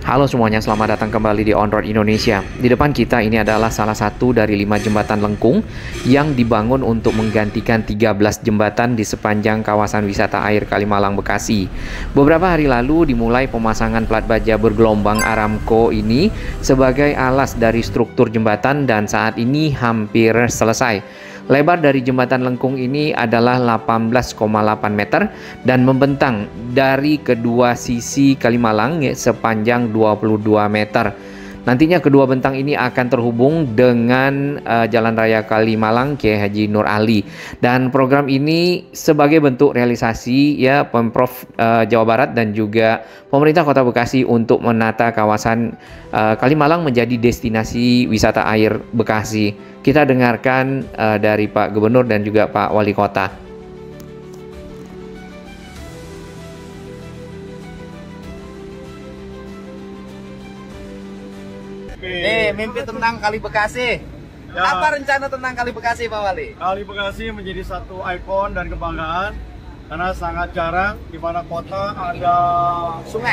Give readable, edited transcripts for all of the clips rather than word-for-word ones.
Halo semuanya, selamat datang kembali di On Road Indonesia. Di depan kita ini adalah salah satu dari 5 jembatan lengkung yang dibangun untuk menggantikan 13 jembatan di sepanjang kawasan wisata air Kalimalang Bekasi. Beberapa hari lalu dimulai pemasangan plat baja bergelombang Aramco ini sebagai alas dari struktur jembatan dan saat ini hampir selesai. Lebar dari jembatan lengkung ini adalah 18,8 meter dan membentang dari kedua sisi Kalimalang sepanjang 22 meter. Nantinya kedua bentang ini akan terhubung dengan Jalan Raya Kalimalang Kiai Haji Nur Ali. Dan program ini sebagai bentuk realisasi ya Pemprov Jawa Barat dan juga pemerintah Kota Bekasi untuk menata kawasan Kalimalang menjadi destinasi wisata air Bekasi. Kita dengarkan dari Pak Gubernur dan juga Pak Wali Kota. Nih, mimpi tentang Kali Bekasi. Ya. Apa rencana tentang Kali Bekasi, Pak Wali? Kali Bekasi menjadi satu ikon dan kebanggaan karena sangat jarang di mana kota ada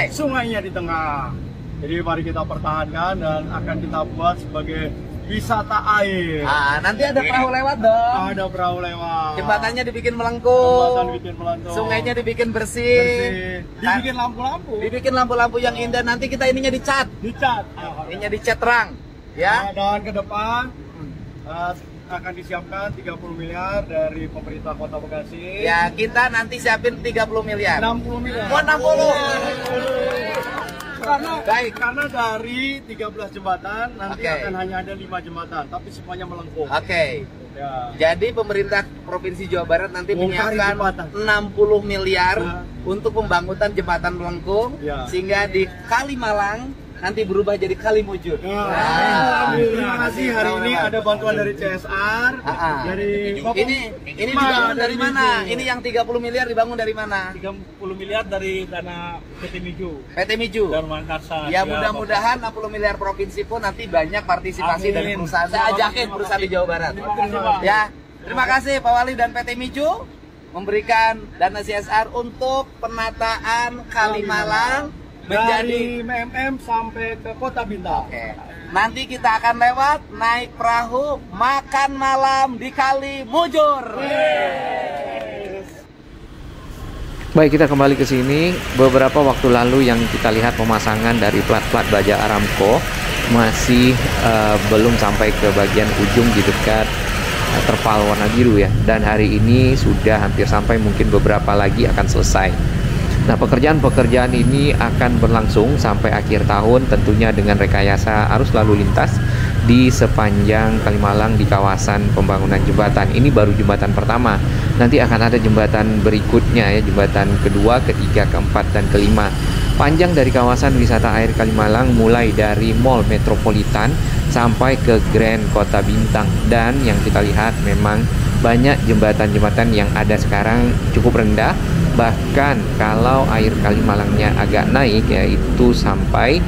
sungainya di tengah. Jadi mari kita pertahankan dan akan kita buat sebagai wisata air. Nanti ada perahu lewat dong. Ada perahu lewat. Jembatannya dibikin melengkung. Jembatan dibikin melengkung. Sungainya dibikin bersih. Dibikin lampu-lampu. Dibikin lampu-lampu yang indah. Nanti kita ininya dicat. Dicat. Ininya dicat terang. Ya. Dan ke depan akan disiapkan 30 miliar dari pemerintah Kota Bekasi. Ya, kita nanti siapin 30 miliar. 60 miliar. Oh, 60. Karena dari 13 jembatan nanti Oke. akan hanya ada 5 jembatan, tapi semuanya melengkung. Oke. Ya. Jadi pemerintah Provinsi Jawa Barat nanti Bongkar menyiapkan jembatan. 60 miliar Nah. untuk pembangunan jembatan melengkung Ya. sehingga di Kalimalang nanti berubah jadi Kalimujur. Terima kasih. Hari ini ada bantuan dari CSR, dari Ini dibangun dari mana? Ini yang 30 miliar dibangun dari mana? 30 miliar dari dana PT Miju PT Miju. dan Mangkasa. Ya mudah-mudahan 60 miliar provinsi pun nanti banyak partisipasi Amin. dari perusahaan. Saya ajakin perusahaan di Jawa Barat. Ya, terima kasih Pak Wali dan PT Miju memberikan dana CSR untuk penataan Kalimalang menjadi. dari MMM sampai ke Kota Bintang. Oke. Nanti kita akan lewat naik perahu makan malam di Kali Mujur. Baik, kita kembali ke sini. Beberapa waktu lalu yang kita lihat pemasangan dari plat-plat baja Aramco masih belum sampai ke bagian ujung di dekat terpal warna biru ya. Dan hari ini sudah hampir sampai, mungkin beberapa lagi akan selesai. Nah, pekerjaan-pekerjaan ini akan berlangsung sampai akhir tahun tentunya dengan rekayasa arus lalu lintas di sepanjang Kalimalang di kawasan pembangunan jembatan. Ini baru jembatan pertama. Nanti akan ada jembatan berikutnya ya, jembatan kedua, ketiga, keempat, dan kelima. Panjang dari kawasan wisata air Kalimalang mulai dari Mall Metropolitan sampai ke Grand Kota Bintang. Dan yang kita lihat memang banyak jembatan-jembatan yang ada sekarang cukup rendah. Bahkan kalau air Kalimalangnya agak naik ya itu sampai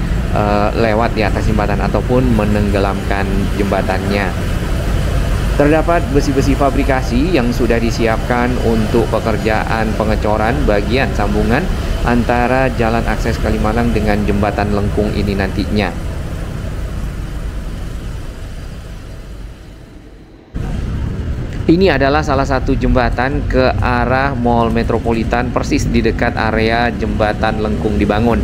lewat di atas jembatan ataupun menenggelamkan jembatannya. Terdapat besi-besi fabrikasi yang sudah disiapkan untuk pekerjaan pengecoran bagian sambungan antara jalan akses Kalimalang dengan jembatan lengkung ini nantinya. Ini adalah salah satu jembatan ke arah Mall Metropolitan persis di dekat area jembatan lengkung dibangun.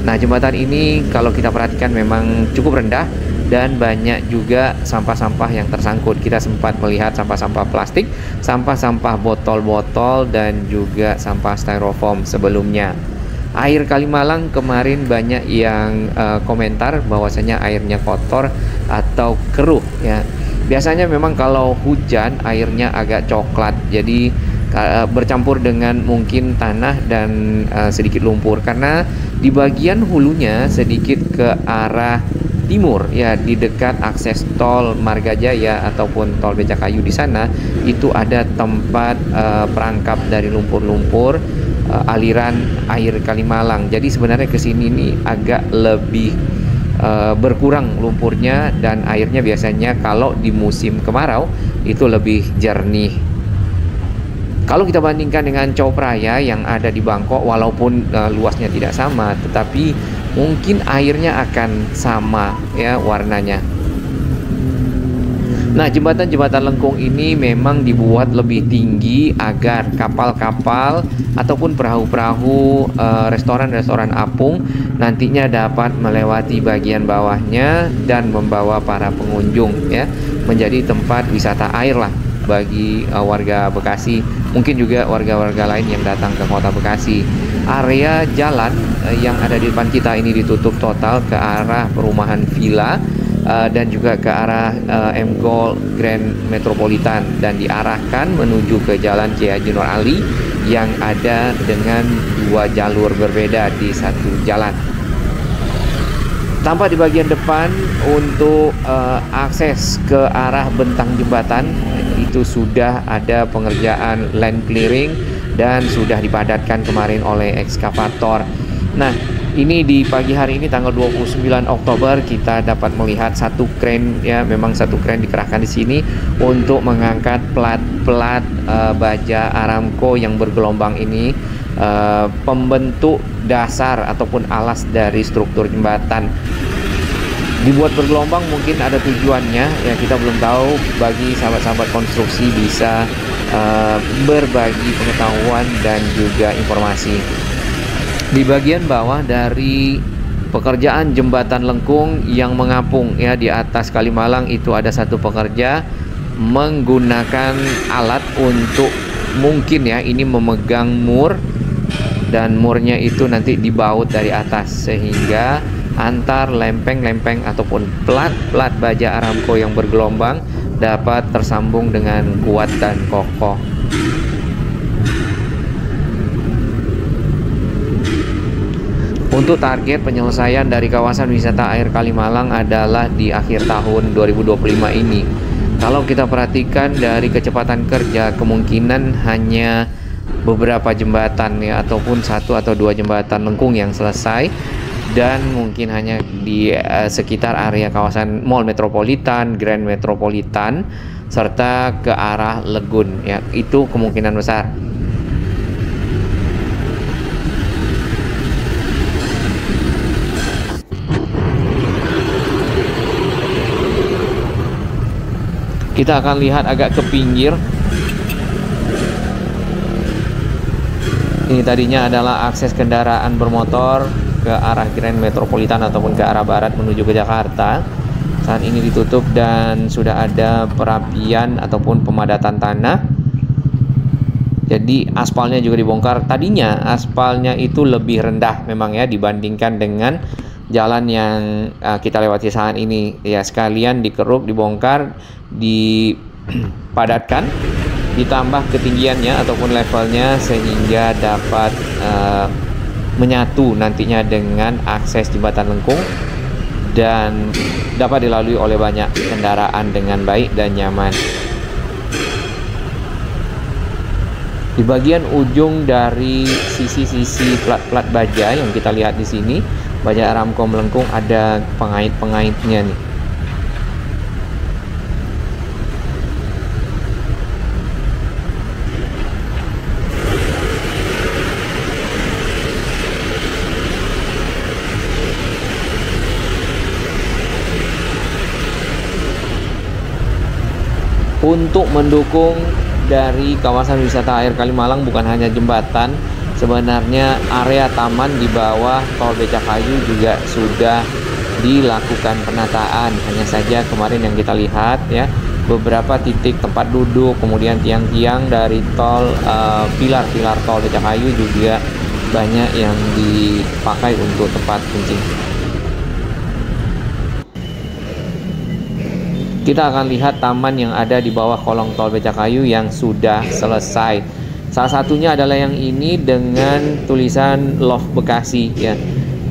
Nah, jembatan ini kalau kita perhatikan memang cukup rendah dan banyak juga sampah-sampah yang tersangkut. Kita sempat melihat sampah-sampah plastik, sampah-sampah botol-botol dan juga sampah styrofoam sebelumnya. Air Kalimalang kemarin banyak yang komentar bahwasanya airnya kotor atau keruh ya. Biasanya memang kalau hujan airnya agak coklat, jadi bercampur dengan mungkin tanah dan sedikit lumpur karena di bagian hulunya sedikit ke arah timur ya, di dekat akses tol Margajaya ataupun tol Becakayu di sana itu ada tempat perangkap dari lumpur-lumpur aliran air Kalimalang. Jadi sebenarnya ke sini ini agak lebih berkurang lumpurnya dan airnya biasanya kalau di musim kemarau itu lebih jernih. Kalau kita bandingkan dengan Chao Phraya yang ada di Bangkok, walaupun luasnya tidak sama, tetapi mungkin airnya akan sama ya warnanya. Nah, jembatan-jembatan lengkung ini memang dibuat lebih tinggi agar kapal-kapal ataupun perahu-perahu restoran-restoran apung nantinya dapat melewati bagian bawahnya dan membawa para pengunjung ya menjadi tempat wisata air lah bagi warga Bekasi, mungkin juga warga-warga lain yang datang ke kota Bekasi. Area jalan yang ada di depan kita ini ditutup total ke arah perumahan villa dan juga ke arah M Gold Grand Metropolitan dan diarahkan menuju ke Jalan Kiai Haji Nur Ali yang ada dengan 2 jalur berbeda di satu jalan. Tampak di bagian depan untuk akses ke arah bentang jembatan itu sudah ada pengerjaan land clearing dan sudah dipadatkan kemarin oleh ekskavator. Nah, ini di pagi hari ini tanggal 29 Oktober kita dapat melihat satu kren ya, memang satu kren dikerahkan di sini untuk mengangkat plat-plat baja Aramco yang bergelombang ini, pembentuk dasar ataupun alas dari struktur jembatan. Dibuat bergelombang mungkin ada tujuannya ya, kita belum tahu. Bagi sahabat-sahabat konstruksi bisa berbagi pengetahuan dan juga informasi. Di bagian bawah dari pekerjaan jembatan lengkung yang mengapung ya di atas Kalimalang itu ada satu pekerja menggunakan alat untuk mungkin ya ini memegang mur, dan murnya itu nanti dibaut dari atas sehingga antar lempeng-lempeng ataupun plat-plat baja Aramco yang bergelombang dapat tersambung dengan kuat dan kokoh. Untuk target penyelesaian dari kawasan wisata air Kalimalang adalah di akhir tahun 2025 ini. Kalau kita perhatikan dari kecepatan kerja, kemungkinan hanya beberapa jembatan ya, ataupun 1 atau 2 jembatan lengkung yang selesai, dan mungkin hanya di sekitar area kawasan Mall Metropolitan, Grand Metropolitan, serta ke arah Legun ya, itu kemungkinan besar. Kita akan lihat agak ke pinggir. Ini tadinya adalah akses kendaraan bermotor ke arah Grand Metropolitan ataupun ke arah barat menuju ke Jakarta. Saat ini ditutup dan sudah ada perapian ataupun pemadatan tanah. Jadi aspalnya juga dibongkar. Tadinya aspalnya itu lebih rendah memang ya dibandingkan dengan jalan yang kita lewati saat ini ya, sekalian dikeruk, dibongkar, dipadatkan, ditambah ketinggiannya ataupun levelnya sehingga dapat menyatu nantinya dengan akses jembatan lengkung dan dapat dilalui oleh banyak kendaraan dengan baik dan nyaman. Di bagian ujung dari sisi-sisi plat-plat baja yang kita lihat di sini, baja Aramco melengkung, ada pengait-pengaitnya nih. Untuk mendukung dari kawasan wisata air Kalimalang bukan hanya jembatan, sebenarnya area taman di bawah tol Becakayu juga sudah dilakukan penataan. Hanya saja kemarin yang kita lihat ya, beberapa titik tempat duduk, kemudian tiang-tiang dari tol, pilar-pilar tol Becakayu juga banyak yang dipakai untuk tempat kencing. Kita akan lihat taman yang ada di bawah kolong tol Becakayu yang sudah selesai. Salah satunya adalah yang ini dengan tulisan Love Bekasi ya,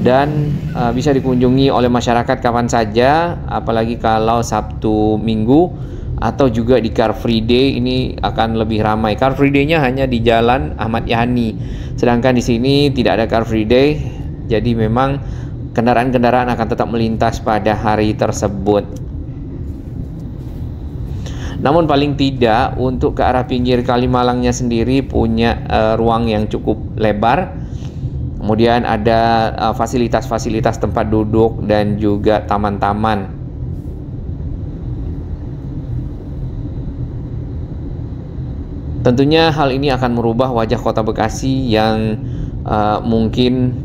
dan bisa dikunjungi oleh masyarakat kapan saja, apalagi kalau Sabtu Minggu atau juga di Car Free Day ini akan lebih ramai. Car Free Day-nya hanya di Jalan Ahmad Yani, sedangkan di sini tidak ada Car Free Day, jadi memang kendaraan-kendaraan akan tetap melintas pada hari tersebut. Namun paling tidak untuk ke arah pinggir Kalimalangnya sendiri punya ruang yang cukup lebar. Kemudian ada fasilitas-fasilitas tempat duduk dan juga taman-taman. Tentunya hal ini akan merubah wajah kota Bekasi yang mungkin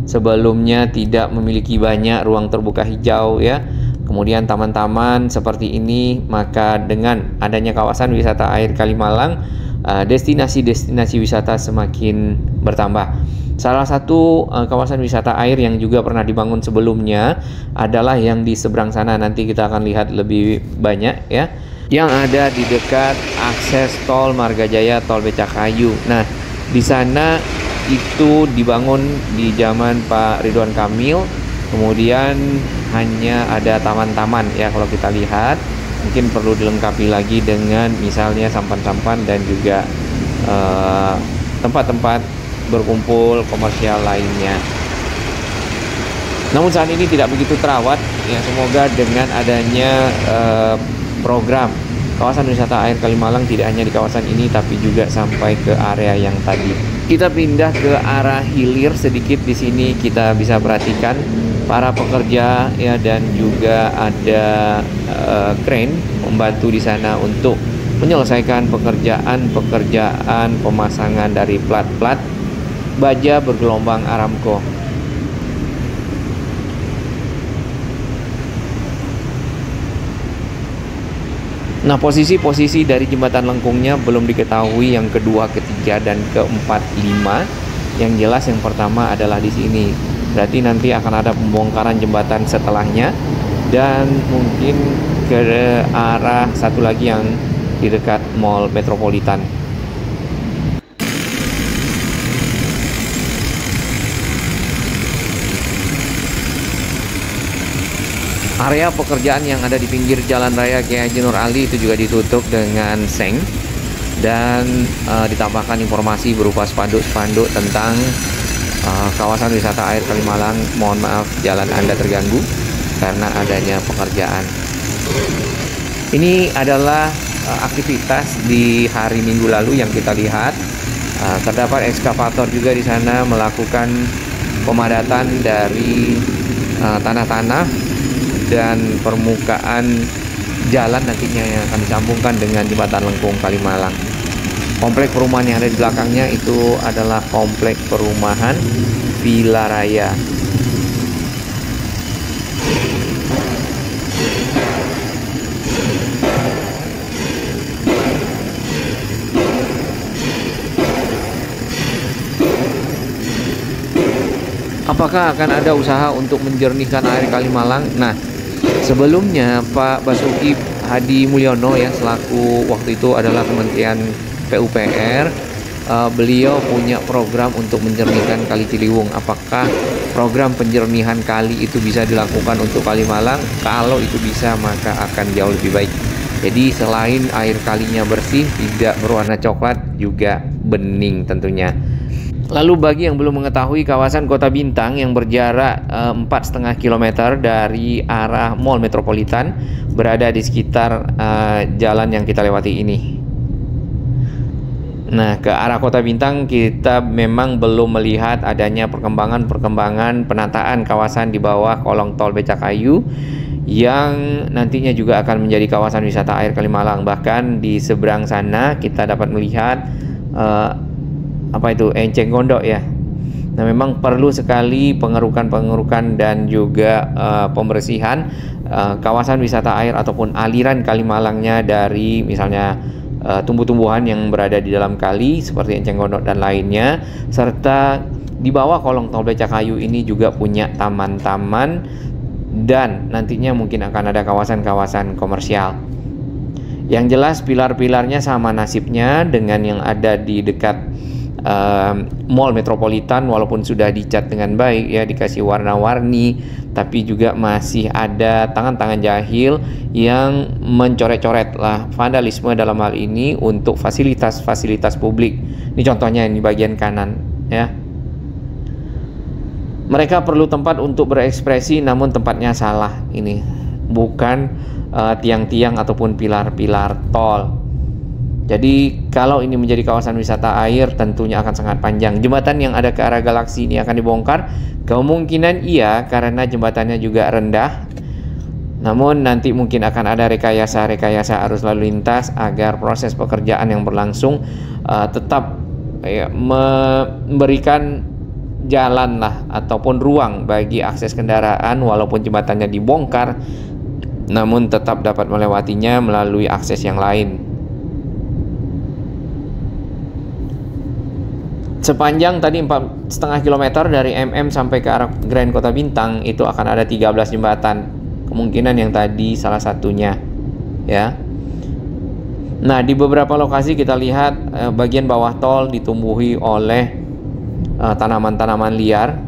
sebelumnya tidak memiliki banyak ruang terbuka hijau ya. Kemudian taman-taman seperti ini, maka dengan adanya kawasan wisata air Kalimalang, destinasi-destinasi wisata semakin bertambah. Salah satu kawasan wisata air yang juga pernah dibangun sebelumnya adalah yang di seberang sana, nanti kita akan lihat lebih banyak ya, yang ada di dekat akses tol Margajaya, tol Becakayu. Nah, di sana itu dibangun di zaman Pak Ridwan Kamil, kemudian hanya ada taman-taman ya. Kalau kita lihat mungkin perlu dilengkapi lagi dengan misalnya sampan-sampan dan juga tempat-tempat berkumpul komersial lainnya. Namun saat ini tidak begitu terawat ya. Semoga dengan adanya program kawasan wisata air Kalimalang tidak hanya di kawasan ini tapi juga sampai ke area yang tadi. Kita pindah ke arah hilir sedikit. Di sini kita bisa perhatikan para pekerja ya, dan juga ada crane membantu di sana untuk menyelesaikan pekerjaan pemasangan dari plat-plat baja bergelombang Aramco. Nah, posisi-posisi dari jembatan lengkungnya belum diketahui yang kedua, ketiga, dan keempat, 5. Yang jelas yang pertama adalah di sini. Berarti nanti akan ada pembongkaran jembatan setelahnya, dan mungkin ke arah satu lagi yang di dekat Mall Metropolitan. Area pekerjaan yang ada di pinggir Jalan Raya Kiai Haji Nur Ali itu juga ditutup dengan seng, dan ditambahkan informasi berupa spanduk-spanduk tentang kawasan wisata air Kalimalang. Mohon maaf jalan Anda terganggu karena adanya pekerjaan. Ini adalah aktivitas di hari Minggu lalu yang kita lihat. Terdapat ekskavator juga di sana melakukan pemadatan dari tanah-tanah dan permukaan jalan nantinya yang akan disambungkan dengan jembatan lengkung Kalimalang. Komplek perumahan yang ada di belakangnya itu adalah komplek perumahan Villa Raya. Apakah akan ada usaha untuk menjernihkan air Kalimalang? Nah, sebelumnya Pak Basuki Hadi Mulyono ya, selaku waktu itu adalah Kementerian PUPR, beliau punya program untuk menjernihkan Kali Ciliwung. Apakah program penjernihan kali itu bisa dilakukan untuk Kalimalang? Kalau itu bisa, maka akan jauh lebih baik. Jadi selain air kalinya bersih, tidak berwarna coklat, juga bening tentunya. Lalu bagi yang belum mengetahui, kawasan Kota Bintang yang berjarak 4,5 km dari arah Mall Metropolitan berada di sekitar jalan yang kita lewati ini. Nah, ke arah Kota Bintang kita memang belum melihat adanya perkembangan penataan kawasan di bawah kolong tol Becakayu yang nantinya juga akan menjadi kawasan wisata air Kalimalang. Bahkan di seberang sana kita dapat melihat enceng gondok ya. Nah, memang perlu sekali pengerukan dan juga pembersihan kawasan wisata air ataupun aliran Kalimalangnya dari misalnya tumbuh-tumbuhan yang berada di dalam kali seperti enceng gondok dan lainnya, serta di bawah kolong tol Becakayu ini juga punya taman-taman dan nantinya mungkin akan ada kawasan-kawasan komersial. Yang jelas pilar-pilarnya sama nasibnya dengan yang ada di dekat Mall Metropolitan, walaupun sudah dicat dengan baik ya, dikasih warna-warni, tapi juga masih ada tangan-tangan jahil yang mencoret-coret lah, vandalisme dalam hal ini untuk fasilitas-fasilitas publik. Ini contohnya di bagian kanan ya. Mereka perlu tempat untuk berekspresi, namun tempatnya salah. Ini bukan tiang-tiang ataupun pilar-pilar tol. Jadi kalau ini menjadi kawasan wisata air tentunya akan sangat panjang. Jembatan yang ada ke arah Galaksi ini akan dibongkar? Kemungkinan iya, karena jembatannya juga rendah. Namun nanti mungkin akan ada rekayasa arus lalu lintas agar proses pekerjaan yang berlangsung tetap memberikan jalan lah ataupun ruang bagi akses kendaraan, walaupun jembatannya dibongkar namun tetap dapat melewatinya melalui akses yang lain. Sepanjang tadi 4,5 km dari MM sampai ke arah Grand Kota Bintang itu akan ada 13 jembatan. Kemungkinan yang tadi salah satunya, ya. Nah, di beberapa lokasi kita lihat bagian bawah tol ditumbuhi oleh tanaman-tanaman liar.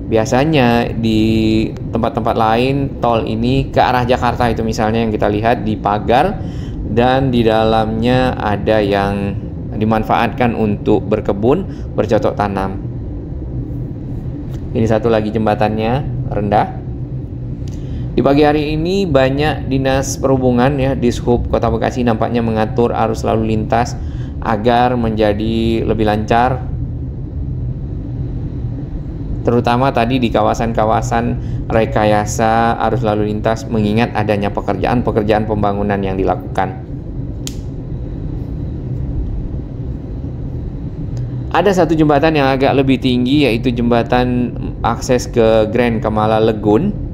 Biasanya di tempat-tempat lain tol ini ke arah Jakarta itu misalnya yang kita lihat dipagar dan di dalamnya ada yang dimanfaatkan untuk berkebun, bercocok tanam. Ini satu lagi jembatannya rendah. Di pagi hari ini banyak dinas perhubungan ya, Dishub Kota Bekasi nampaknya mengatur arus lalu lintas agar menjadi lebih lancar. Terutama tadi di kawasan-kawasan rekayasa arus lalu lintas mengingat adanya pekerjaan pembangunan yang dilakukan. Ada satu jembatan yang agak lebih tinggi, yaitu jembatan akses ke Grand Kemala Legun.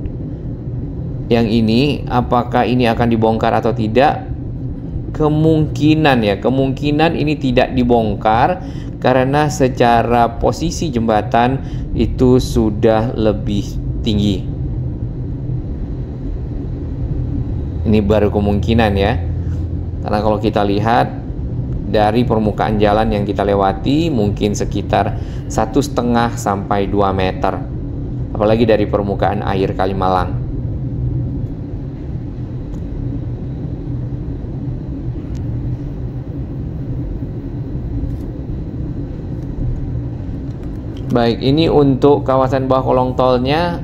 Yang ini, apakah ini akan dibongkar atau tidak? Kemungkinan ini tidak dibongkar karena secara posisi jembatan itu sudah lebih tinggi. Ini baru kemungkinan ya, karena kalau kita lihat dari permukaan jalan yang kita lewati mungkin sekitar 1,5 sampai 2 meter, apalagi dari permukaan air Kalimalang. Baik, ini untuk kawasan bawah kolong tolnya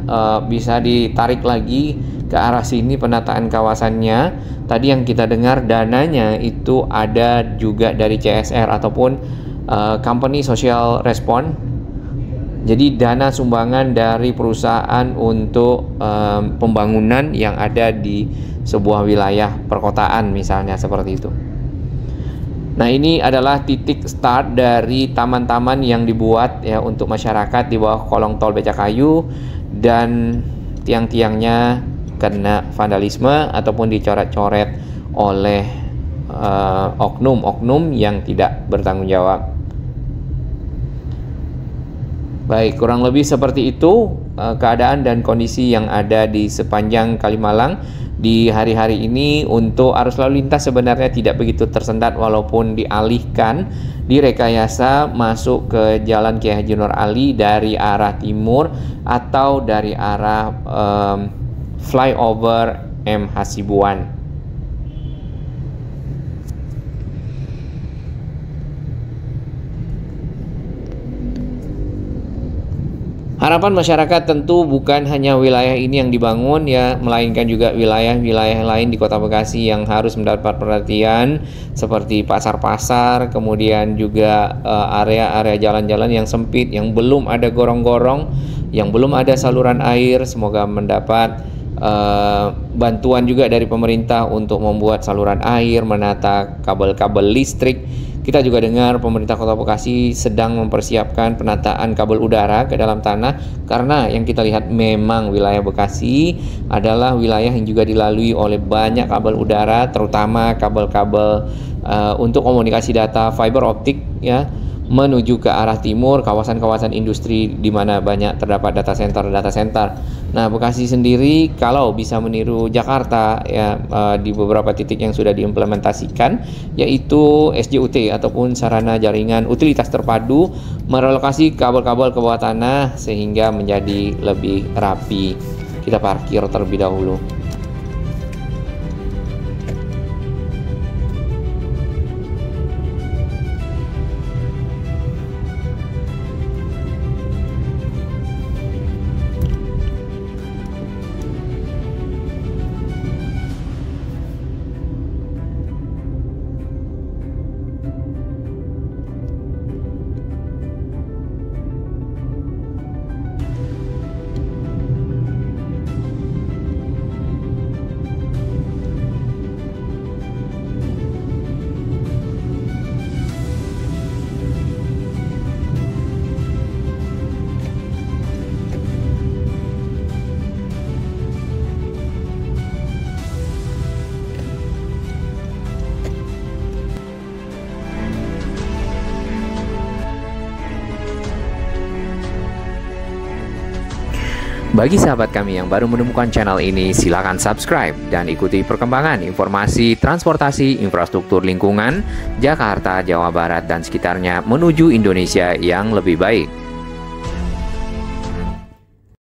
bisa ditarik lagi ke arah sini penataan kawasannya. Tadi yang kita dengar dananya itu ada juga dari CSR ataupun Company Social Response. Jadi dana sumbangan dari perusahaan untuk pembangunan yang ada di sebuah wilayah perkotaan misalnya seperti itu. Nah, ini adalah titik start dari taman-taman yang dibuat ya untuk masyarakat di bawah kolong tol Becakayu, dan tiang-tiangnya kena vandalisme ataupun dicoret-coret oleh oknum-oknum yang tidak bertanggung jawab. Baik, kurang lebih seperti itu keadaan dan kondisi yang ada di sepanjang Kalimalang di hari-hari ini. Untuk arus lalu lintas sebenarnya tidak begitu tersendat walaupun dialihkan, direkayasa masuk ke Jalan Kiai Haji Nur Ali dari arah timur atau dari arah flyover M Hasibuan. Harapan masyarakat tentu bukan hanya wilayah ini yang dibangun ya, melainkan juga wilayah-wilayah lain di Kota Bekasi yang harus mendapat perhatian seperti pasar-pasar, kemudian juga area-area jalan-jalan yang sempit, yang belum ada gorong-gorong, yang belum ada saluran air. Semoga mendapat bantuan juga dari pemerintah untuk membuat saluran air, menata kabel-kabel listrik. Kita juga dengar pemerintah Kota Bekasi sedang mempersiapkan penataan kabel udara ke dalam tanah, karena yang kita lihat memang wilayah Bekasi adalah wilayah yang juga dilalui oleh banyak kabel udara, terutama kabel-kabel untuk komunikasi data fiber optik ya, menuju ke arah timur, kawasan-kawasan industri di mana banyak terdapat data center. Nah, Bekasi sendiri kalau bisa meniru Jakarta ya, di beberapa titik yang sudah diimplementasikan, yaitu SJUT ataupun sarana jaringan utilitas terpadu, merelokasi kabel-kabel ke bawah tanah sehingga menjadi lebih rapi. Kita parkir terlebih dahulu. Bagi sahabat kami yang baru menemukan channel ini, silakan subscribe dan ikuti perkembangan informasi transportasi, infrastruktur lingkungan, Jakarta, Jawa Barat, dan sekitarnya menuju Indonesia yang lebih baik.